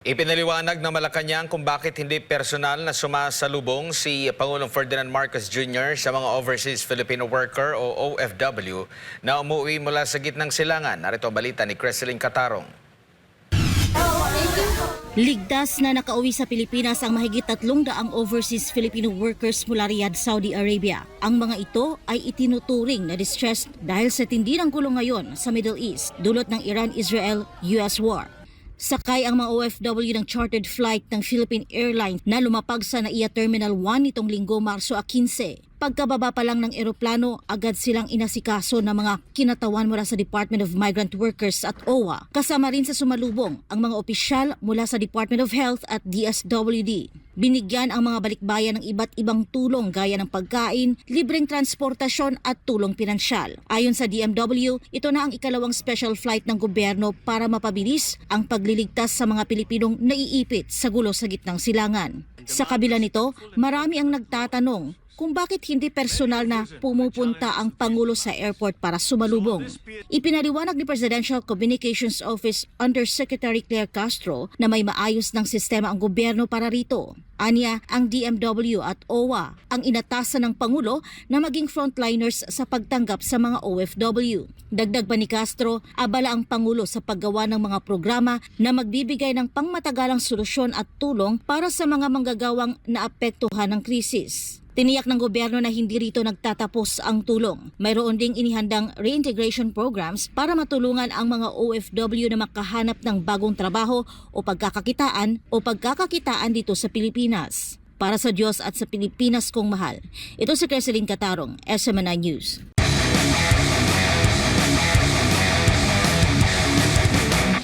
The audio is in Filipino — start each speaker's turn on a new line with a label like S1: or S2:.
S1: Ipinaliwanag ng Malacanang kung bakit hindi personal na sumasalubong si Pangulong Ferdinand Marcos Jr. sa mga Overseas Filipino Worker o OFW na umuwi mula sa gitnang silangan. Narito ang balita ni Creseline Catarong.
S2: Ligtas na nakauwi sa Pilipinas ang mahigit 300 overseas Filipino workers mula Riyadh, Saudi Arabia. Ang mga ito ay itinuturing na distressed dahil sa tindi ng gulo ngayon sa Middle East dulot ng Iran-Israel-US war. Sakay ang mga OFW ng chartered flight ng Philippine Airlines na lumapag sa NAIA Terminal 1 nitong linggo Marso 15. Pagkababa pa lang ng eroplano, agad silang inasikaso ng mga kinatawan mula sa Department of Migrant Workers at OWA. Kasama rin sa sumalubong ang mga opisyal mula sa Department of Health at DSWD. Binigyan ang mga balikbayan ng iba't ibang tulong gaya ng pagkain, libreng transportasyon at tulong pinansyal. Ayon sa DMW, ito na ang ikalawang special flight ng gobyerno para mapabilis ang pagliligtas sa mga Pilipinong naiipit sa gulo sa gitnang silangan. Sa kabila nito, marami ang nagtatanong kung bakit hindi personal na pumupunta ang Pangulo sa airport para sumalubong. Ipinaliwanag ni Presidential Communications Office Undersecretary Claire Castro na may maayos ng sistema ang gobyerno para rito. Anya, ang DMW at OWA ang inatasan ng Pangulo na maging frontliners sa pagtanggap sa mga OFW. Dagdag pa ni Castro, abala ang Pangulo sa paggawa ng mga programa na magbibigay ng pangmatagalang solusyon at tulong para sa mga manggagawang naapektuhan ng krisis. Tiniyak ng gobyerno na hindi rito nagtatapos ang tulong. Mayroon ding inihandang reintegration programs para matulungan ang mga OFW na makahanap ng bagong trabaho o pagkakakitaan dito sa Pilipinas. Para sa Diyos at sa Pilipinas kong mahal. Ito si Creseline Catarong, SMNI News.